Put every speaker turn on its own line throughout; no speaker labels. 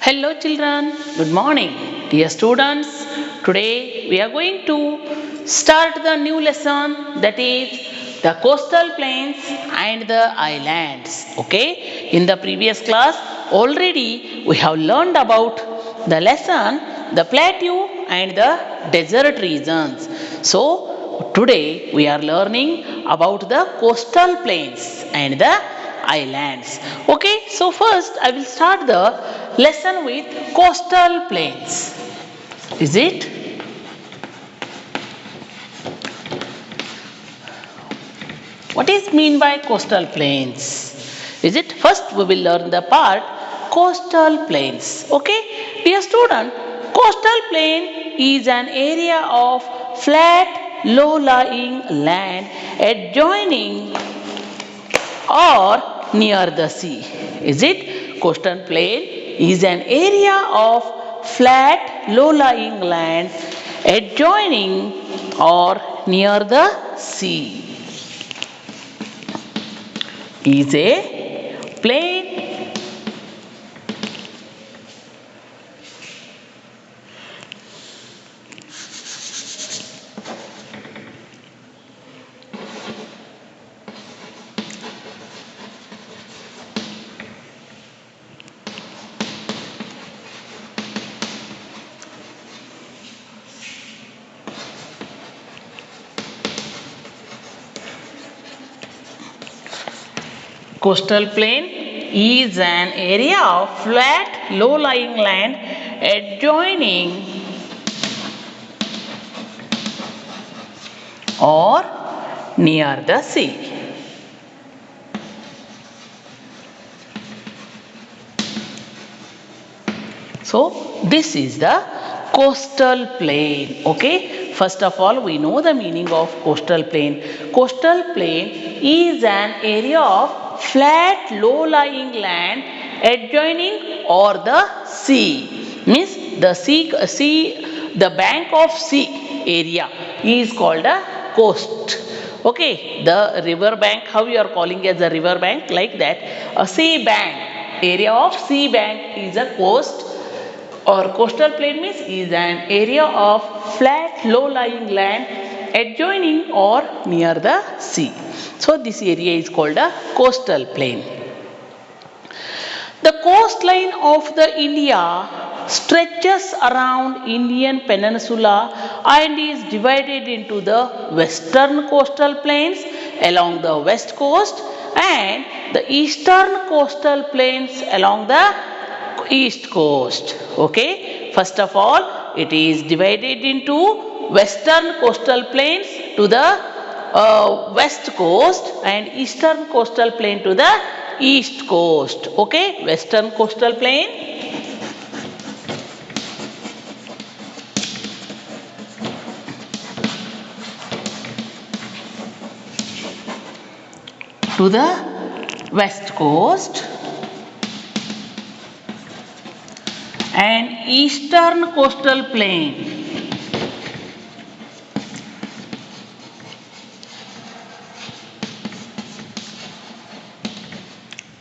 Hello children, good morning. Dear students, today we are going to start the new lesson, that is the coastal plains and the islands. Okay, in the previous class already we have learned about the lesson, the plateau and the desert regions. So today we are learning about the coastal plains and the islands. Okay, so first I will start the lesson with coastal plains. Is it? What is mean by coastal plains? Is it? First we will learn the part coastal plains. Okay, dear student, coastal plain is an area of flat, low-lying land adjoining or near the sea. Is it? Coastal plain is an area of flat, low-lying land adjoining or near the sea. Is a plain Coastal plain is an area of flat, low-lying land adjoining or near the sea. So, this is the coastal plain. Okay, first of all, we know the meaning of coastal plain. Coastal plain is an area of flat, low-lying land adjoining or the sea. Means the bank of sea area is called a coast. Okay, the river bank, how you are calling as a river bank, like that. A sea bank, area of sea bank is a coast, or coastal plain means is an area of flat, low-lying land adjoining or near the sea. So this area is called a coastal plain. The coastline of the India stretches around Indian peninsula and is divided into the western coastal plains along the west coast and the eastern coastal plains along the east coast. Okay, first of all, it is divided into western coastal plains to the west coast and eastern coastal plain to the east coast. Okay, western coastal plain to the west coast and eastern coastal plain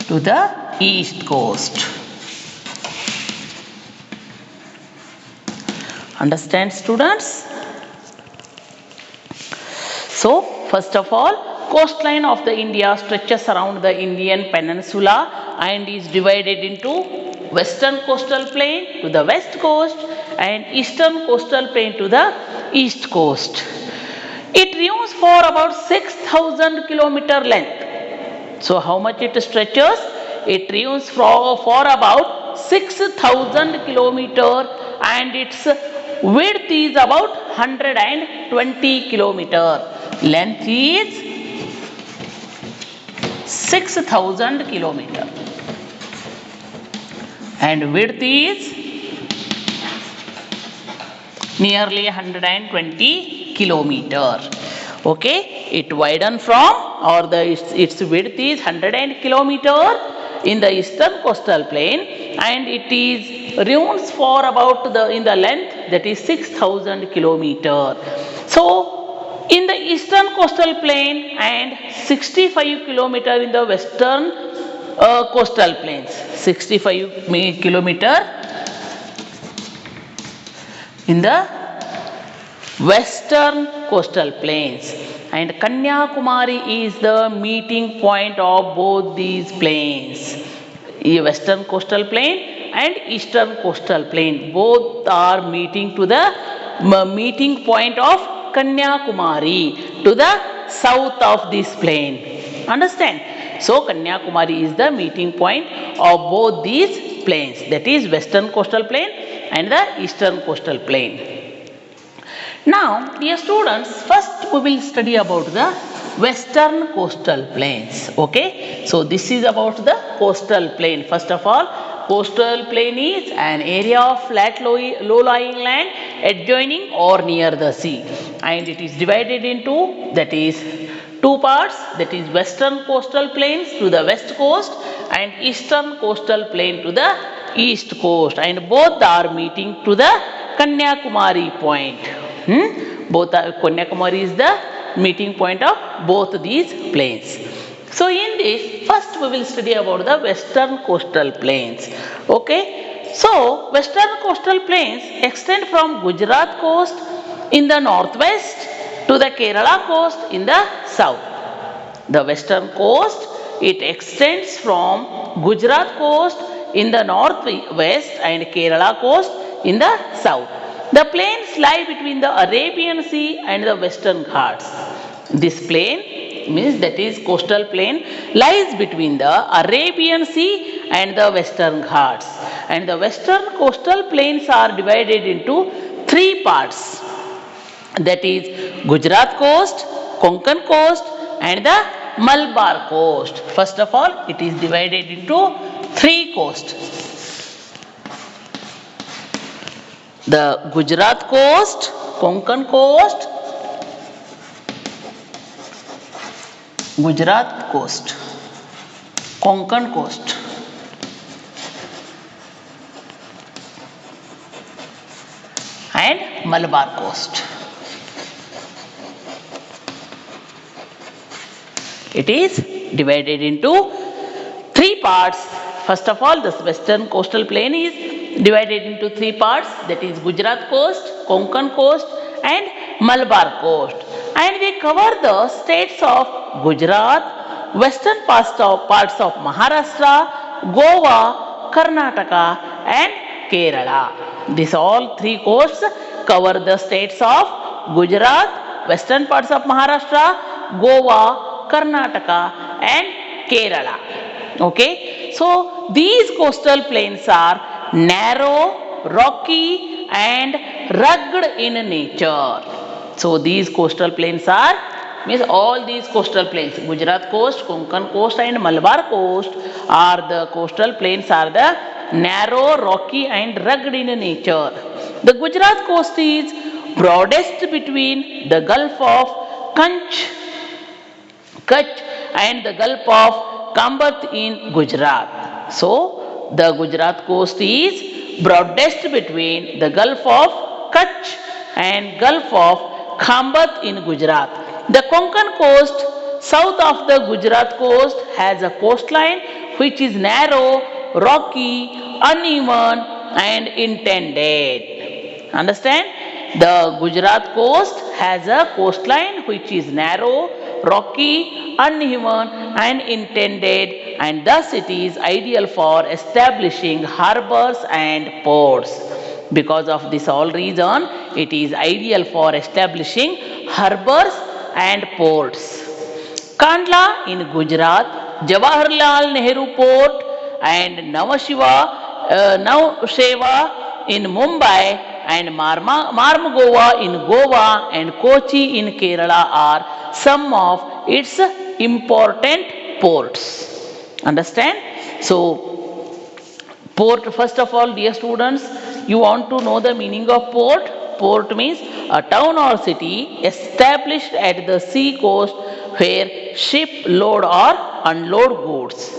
to the east coast. Understand, students? So, first of all, coastline of the India stretches around the Indian peninsula and is divided into western coastal plain to the west coast and eastern coastal plain to the east coast. It runs for about 6,000 kilometer length. So how much it stretches? It runs for about 6,000 kilometer and its width is about 120 kilometer. Length is 6,000 kilometer and width is nearly 120 kilometer. Okay, it widen from, or its width is 100 kilometer in the eastern coastal plain and it is runs for about in the length, that is 6,000 kilometer. So in the eastern coastal plain and 65 kilometer in the western coastal plains, 65 kilometer in the western coastal plains, and Kanyakumari is the meeting point of both these plains. Western coastal plain and eastern coastal plain both are meeting to the meeting point of Kanyakumari to the south of this plain. Understand? So Kanyakumari is the meeting point of both these plains, that is western coastal plain and the eastern coastal plain. Now, dear students, first we will study about the western coastal plains. Okay, so this is about the coastal plain. First of all, coastal plain is an area of flat low-lying land adjoining or near the sea, and it is divided into, that is, two parts, that is western coastal plains to the west coast and eastern coastal plain to the east coast, and both are meeting to the Kanyakumari point. Both are, Kanyakumari is the meeting point of both these plains. So in this, first we will study about the western coastal plains. Okay, so western coastal plains extend from Gujarat coast in the northwest to the Kerala coast in the south. The western coast, it extends from Gujarat coast in the northwest and Kerala coast in the south. The plains lie between the Arabian Sea and the Western Ghats. This plain means, that is coastal plain, lies between the Arabian Sea and the Western Ghats. And the western coastal plains are divided into three parts, that is Gujarat coast, Konkan coast and the Malabar coast. First of all, it is divided into three coasts. The Gujarat coast, Konkan coast, Gujarat coast, Konkan coast, and Malabar coast. It is divided into three parts. First of all, this western coastal plain is divided into three parts, that is Gujarat coast, Konkan coast and Malabar coast, and they cover the states of Gujarat, western parts of Maharashtra, Goa, Karnataka and Kerala. These all three coasts cover the states of Gujarat, western parts of Maharashtra, Goa, Karnataka and Kerala. Okay, so these coastal plains are narrow, rocky and rugged in nature. So these coastal plains are, means all these coastal plains, Gujarat coast, Konkan coast and Malabar coast are the coastal plains are the narrow, rocky and rugged in nature. The Gujarat coast is broadest between the Gulf of Kutch and the Gulf of Kambat in Gujarat. So the Gujarat coast is broadest between the Gulf of Kutch and Gulf of Kambat in Gujarat. The Konkan coast south of the Gujarat coast has a coastline which is narrow, rocky, uneven and indented. Understand? The Gujarat coast has a coastline which is narrow, rocky, uneven and indented, and thus it is ideal for establishing harbors and ports. Because of this all reason, it is ideal for establishing harbors and ports. Kandla in Gujarat, Jawaharlal Nehru Port and Navsheva in Mumbai and Marmagova in Goa and Kochi in Kerala are some of its important ports. Understand? So, port, first of all, dear students, you want to know the meaning of port? Port means a town or city established at the sea coast where ship load or unload goods.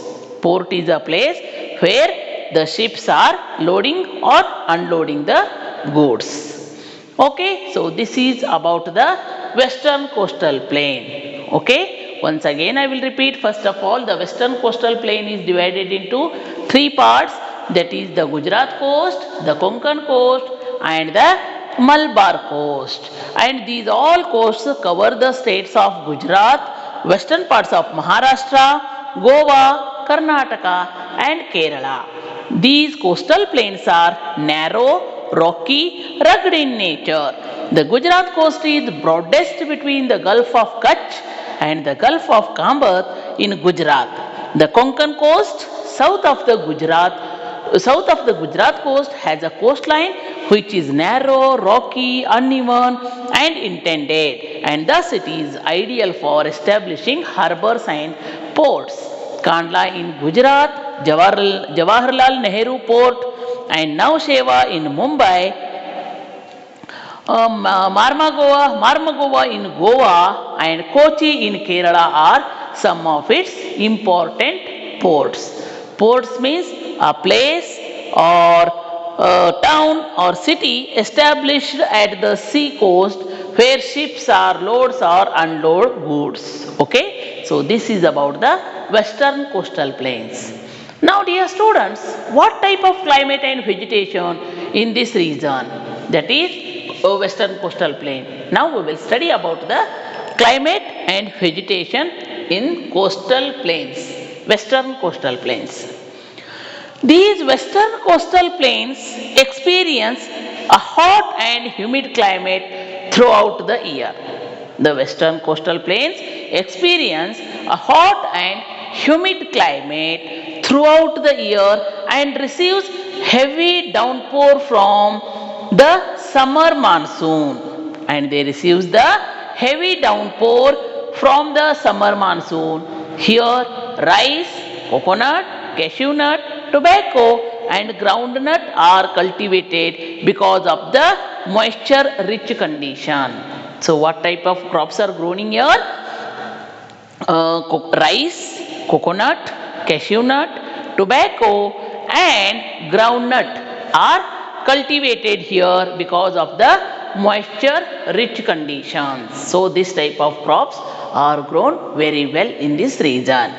Port is a place where the ships are loading or unloading the goods. Okay, so this is about the western coastal plain. Okay, once again I will repeat. First of all, the western coastal plain is divided into three parts, that is the Gujarat coast, the Konkan coast and the Malabar coast. And these all coasts cover the states of Gujarat, western parts of Maharashtra, Goa, Karnataka, and Kerala. These coastal plains are narrow, rocky, rugged in nature. The Gujarat coast is broadest between the Gulf of Kutch and the Gulf of Kambat in Gujarat. The Konkan coast, south of the Gujarat coast, has a coastline which is narrow, rocky, uneven, and intended, and thus it is ideal for establishing harbors and ports. Kandla in Gujarat, Jawaharlal Nehru Port, and Nav Sheva in Mumbai, Marmagova in Goa, and Kochi in Kerala are some of its important ports. Ports means a place or a town or city established at the sea coast where ships are loads or unload goods. Okay, so this is about the western coastal plains. Now, dear students, what type of climate and vegetation in this region? That is western coastal plain. Now we will study about the climate and vegetation in coastal plains, western coastal plains. These western coastal plains experience a hot and humid climate throughout the year. The western coastal plains experience a hot and humid climate throughout the year and receives heavy downpour from the summer monsoon, and they receives the heavy downpour from the summer monsoon. Here rice, coconut, cashew nut, tobacco and groundnut are cultivated because of the moisture rich condition. So what type of crops are grown here? Rice, coconut, cashew nut, tobacco and groundnut are cultivated here because of the moisture rich conditions. So this type of crops are grown very well in this region.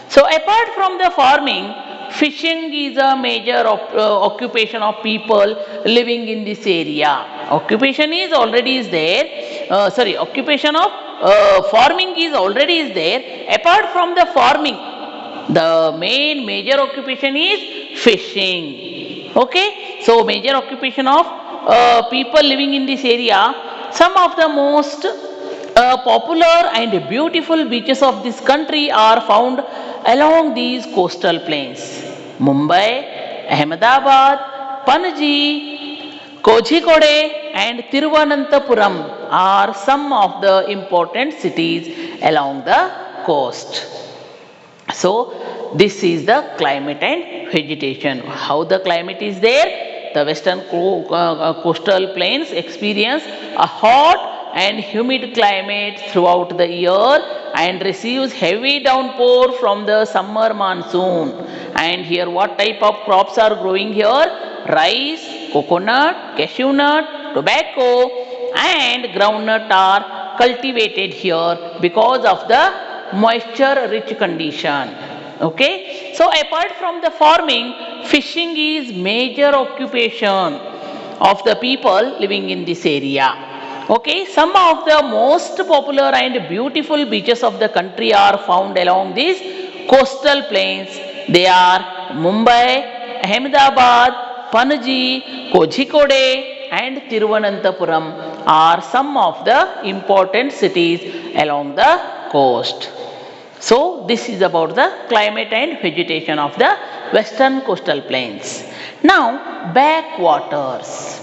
So apart from the farming, fishing is a major occupation of people living in this area. Occupation is already is there. Occupation of farming is already is there. Apart from the farming, the main major occupation is fishing. Okay, so major occupation of people living in this area. Some of the most popular and beautiful beaches of this country are found along these coastal plains. Mumbai, Ahmedabad, Panaji, Kozhikode and Thiruvananthapuram are some of the important cities along the coast. So this is the climate and vegetation. How the climate is there? The western coastal plains experience a hot and humid climate throughout the year and receives heavy downpour from the summer monsoon. And here what type of crops are growing here? Rice, coconut, cashew nut, tobacco and groundnut are cultivated here because of the moisture rich condition. Okay, so apart from the farming, fishing is major occupation of the people living in this area. Okay, some of the most popular and beautiful beaches of the country are found along these coastal plains. They are Mumbai, Ahmedabad, Panaji, Kozhikode and Thiruvananthapuram are some of the important cities along the coast. So this is about the climate and vegetation of the western coastal plains. Now backwaters.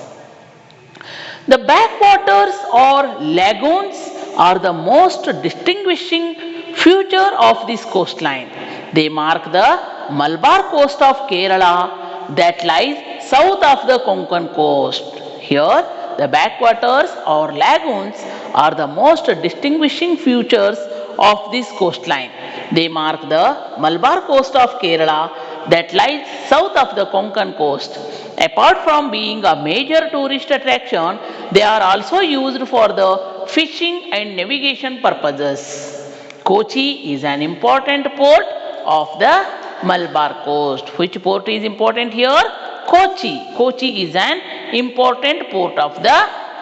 The backwaters or lagoons are the most distinguishing feature of this coastline. They mark the Malabar coast of Kerala that lies south of the Konkan coast. Here the backwaters or lagoons are the most distinguishing features of this coastline. They mark the Malabar coast of Kerala that lies south of the Konkan coast. Apart from being a major tourist attraction, they are also used for the fishing and navigation purposes. Kochi is an important port of the Malabar coast. Which port is important here? Kochi. Kochi is an important port of the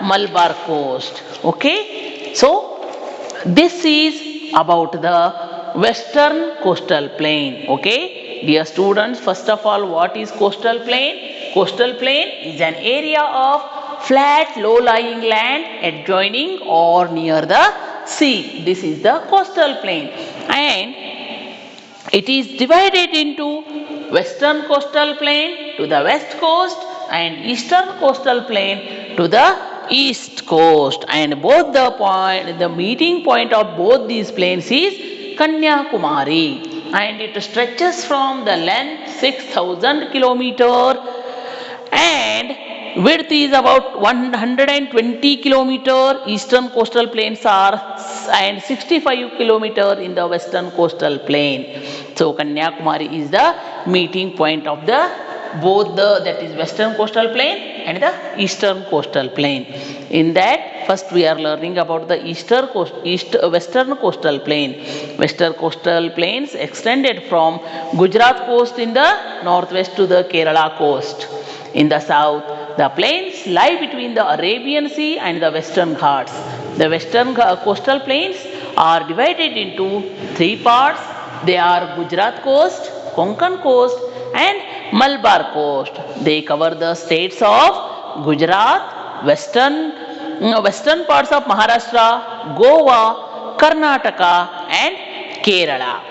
Malabar coast. Okay, so this is about the western coastal plain. Okay, dear students, first of all, what is coastal plain? Coastal plain is an area of flat low-lying land adjoining or near the sea. This is the coastal plain, and it is divided into western coastal plain to the west coast and eastern coastal plain to the east coast, and both the meeting point of both these plains is Kanyakumari, and it stretches from the length 6,000 kilometer and width is about 120 kilometer. Eastern coastal plains are and 65 kilometer in the western coastal plain. So Kanyakumari is the meeting point of the both the that is western coastal plain and the eastern coastal plain. In that, first we are learning about the western coastal plain. Western coastal plains extended from Gujarat coast in the northwest to the Kerala coast. In the south, the plains lie between the Arabian Sea and the Western Ghats. The western coastal plains are divided into three parts. They are Gujarat coast, Konkan coast and Malabar coast. They cover the states of Gujarat, western parts of Maharashtra, Goa, Karnataka and Kerala.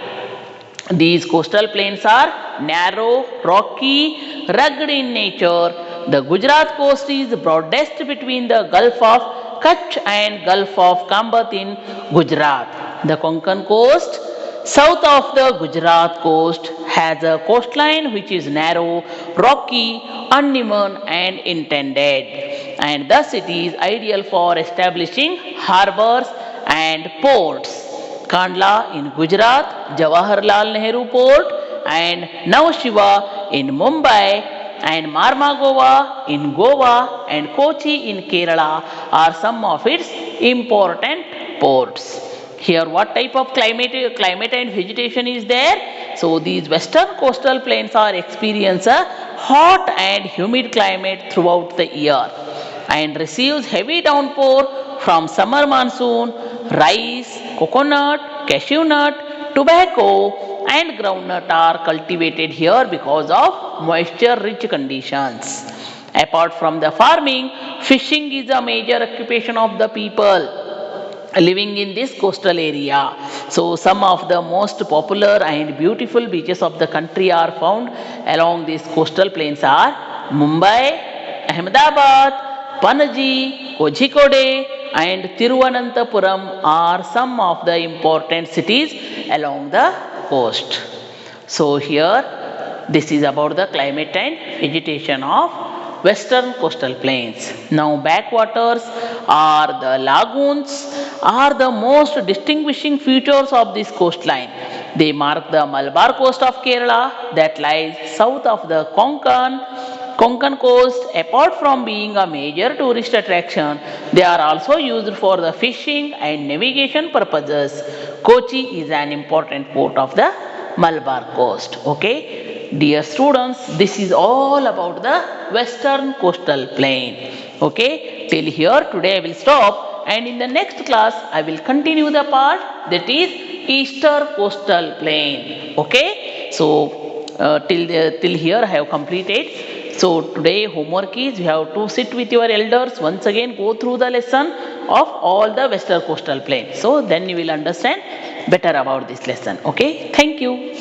These coastal plains are narrow, rocky, rugged in nature. The Gujarat coast is broadest between the Gulf of Kutch and Gulf of Kambat in Gujarat. The Konkan coast, south of the Gujarat coast, has a coastline which is narrow, rocky, uneven and indented, and thus it is ideal for establishing harbors and ports. Kandla in Gujarat, Jawaharlal Nehru Port and Nav Shiva in Mumbai and Marmagova in Goa and Kochi in Kerala are some of its important ports. Here what type of climate and vegetation is there? So these western coastal plains are experience a hot and humid climate throughout the year and receives heavy downpour from summer monsoon. Rice, coconut, cashew nut, tobacco and groundnut are cultivated here because of moisture rich conditions. Apart from the farming, fishing is a major occupation of the people living in this coastal area. So some of the most popular and beautiful beaches of the country are found along these coastal plains are Mumbai, Ahmedabad, Panaji, Kozhikode and Tiruvananthapuram are some of the important cities along the coast. So here this is about the climate and vegetation of western coastal plains. Now backwaters or the lagoons are the most distinguishing features of this coastline. They mark the Malabar coast of Kerala that lies south of the Konkan coast. Apart from being a major tourist attraction, they are also used for the fishing and navigation purposes. Kochi is an important port of the Malabar coast. Okay, dear students, this is all about the western coastal plain. Okay, till here today I will stop, and in the next class I will continue the part that is eastern coastal plain. Okay, so till here I have completed. So today homework is you have to sit with your elders once again, go through the lesson of all the western coastal plain. So then you will understand better about this lesson. Okay, thank you.